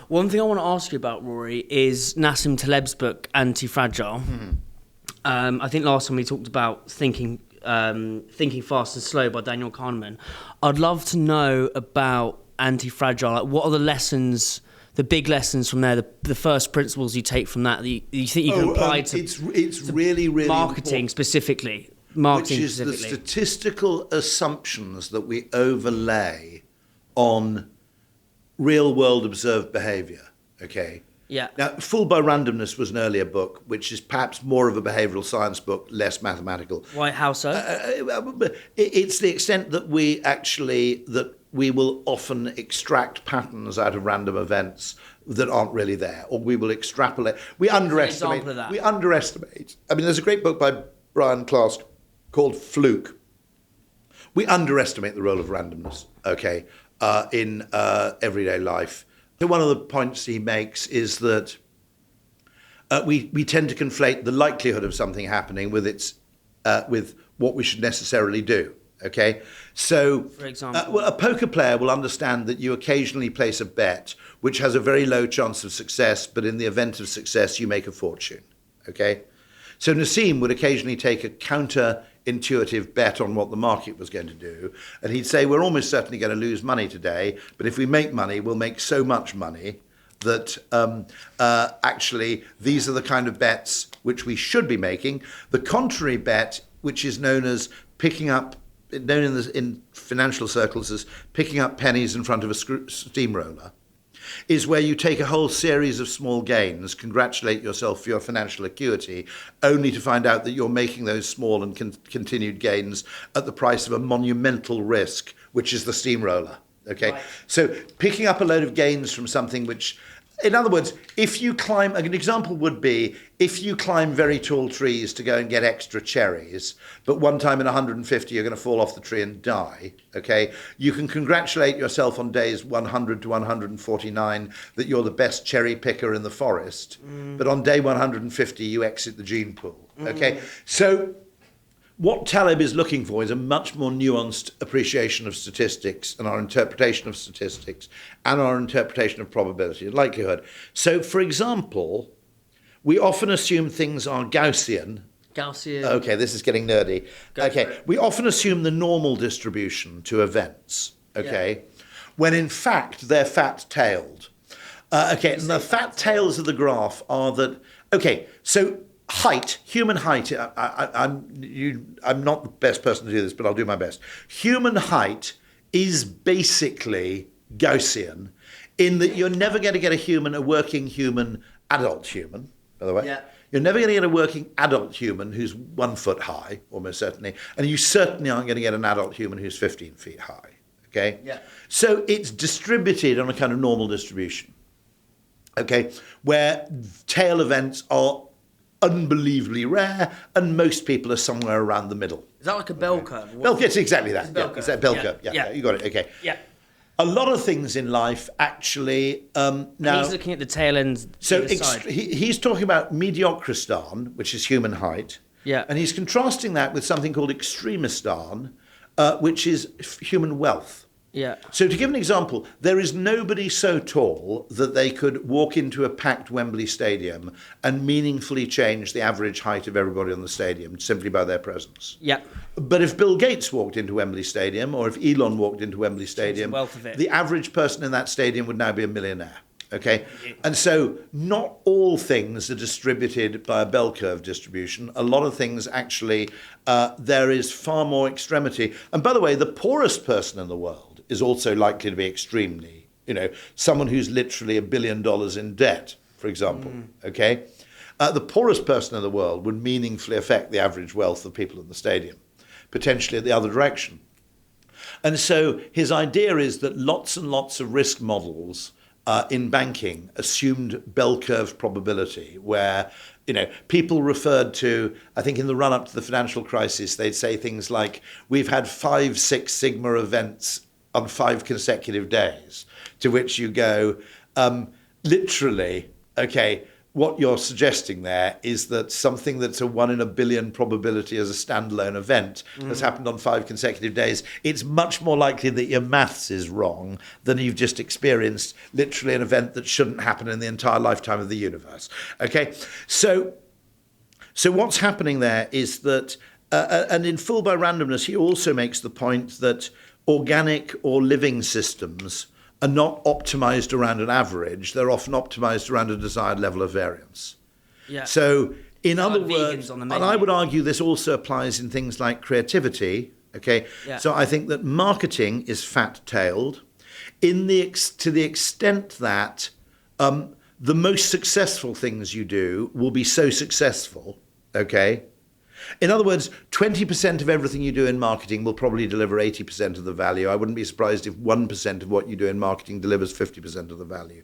One thing I want to ask you about, Rory, is Nassim Taleb's book, Antifragile. I think last time we talked about Thinking Fast and Slow by Daniel Kahneman. I'd love to know about Antifragile. Like, what are the lessons, the big lessons from there, the first principles you take from that you think you can apply to it's really marketing important, specifically? which is the statistical assumptions that we overlay on real-world observed behaviour, okay? Yeah. Now, Fooled by Randomness was an earlier book, which is perhaps more of a behavioural science book, less mathematical. Why? How so? It's the extent that we will often extract patterns out of random events that aren't really there, or we will extrapolate. We underestimate. Example of that. We underestimate. I mean, there's a great book by Brian Klask called Fluke. We underestimate the role of randomness, okay, in everyday life. So one of the points he makes is that we tend to conflate the likelihood of something happening with what we should necessarily do. Okay, so for example, a poker player will understand that you occasionally place a bet which has a very low chance of success, but in the event of success, you make a fortune. Okay, so Nassim would occasionally take a counter-intuitive bet on what the market was going to do, and he'd say, we're almost certainly going to lose money today, but if we make money, we'll make so much money that actually these are the kind of bets which we should be making. The contrary bet, which is known in financial circles as picking up pennies in front of a steamroller, is where you take a whole series of small gains, congratulate yourself for your financial acuity, only to find out that you're making those small and continued gains at the price of a monumental risk, which is the steamroller. Okay, right. So picking up a load of gains from something which, in other words, if you climb, an example would be if you climb very tall trees to go and get extra cherries, but one time in 150 you're going to fall off the tree and die, okay? You can congratulate yourself on days 100 to 149 that you're the best cherry picker in the forest, but on day 150 you exit the gene pool, okay? So what Taleb is looking for is a much more nuanced appreciation of statistics and our interpretation of statistics and our interpretation of probability and likelihood. So, for example, we often assume things are Gaussian. Okay, this is getting nerdy. We often assume the normal distribution to events, okay, when in fact they're fat-tailed. And the fat tails of the graph are that, so height, human height, I'm not the best person to do this, but I'll do my best. Human height is basically Gaussian in that you're never going to get a working human, adult human, by the way. Yeah. You're never going to get a working adult human who's 1 foot high, almost certainly, and you certainly aren't going to get an adult human who's 15 feet high, okay? Yeah. So it's distributed on a kind of normal distribution, okay, where tail events are unbelievably rare, and most people are somewhere around the middle. Is that like a bell curve? It's exactly that. It's that bell curve. Yeah, you got it. Okay. Yeah. A lot of things in life actually now. He's looking at the tail end. So he's talking about Mediocristan, which is human height. Yeah. And he's contrasting that with something called Extremistan, which is human wealth. Yeah. So to give an example, there is nobody so tall that they could walk into a packed Wembley Stadium and meaningfully change the average height of everybody on the stadium simply by their presence. Yeah. But if Bill Gates walked into Wembley Stadium, or if Elon walked into Wembley Stadium, the average person in that stadium would now be a millionaire. Okay? And so not all things are distributed by a bell curve distribution. A lot of things actually, there is far more extremity. And by the way, the poorest person in the world is also likely to be extremely, someone who's literally $1 billion in debt, for example, okay? The poorest person in the world would meaningfully affect the average wealth of people in the stadium, potentially the other direction. And so his idea is that lots and lots of risk models in banking assumed bell curve probability, where people referred to, I think in the run-up to the financial crisis, they'd say things like, we've had 5 Six Sigma events on 5 consecutive days, to which you go, literally, what you're suggesting there is that something that's a 1 in a billion probability as a standalone event has happened on 5 consecutive days. It's much more likely that your maths is wrong than you've just experienced literally an event that shouldn't happen in the entire lifetime of the universe. Okay, so what's happening there is that, and in Fooled by Randomness, he also makes the point that organic or living systems are not optimized around an average. They're often optimized around a desired level of variance. Yeah. So in other like words, vegans on the and menu. I would argue this also applies in things like creativity. Okay. Yeah. So I think that marketing is fat-tailed to the extent that the most successful things you do will be so successful. Okay. In other words, 20% of everything you do in marketing will probably deliver 80% of the value. I wouldn't be surprised if 1% of what you do in marketing delivers 50% of the value.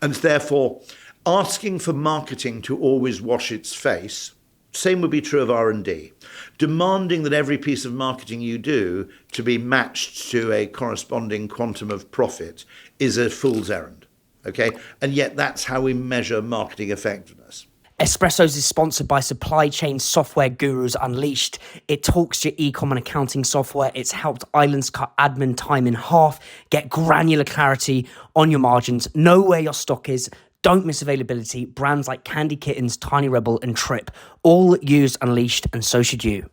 And therefore, asking for marketing to always wash its face, same would be true of R&D. Demanding that every piece of marketing you do to be matched to a corresponding quantum of profit is a fool's errand. Okay? And yet that's how we measure marketing effectiveness. Espressos is sponsored by supply chain software gurus Unleashed. It talks to your e-com and accounting software. It's helped islands cut admin time in half, get granular clarity on your margins, know where your stock is, don't miss availability. Brands like Candy Kittens, Tiny Rebel and Trip all use Unleashed, and so should you.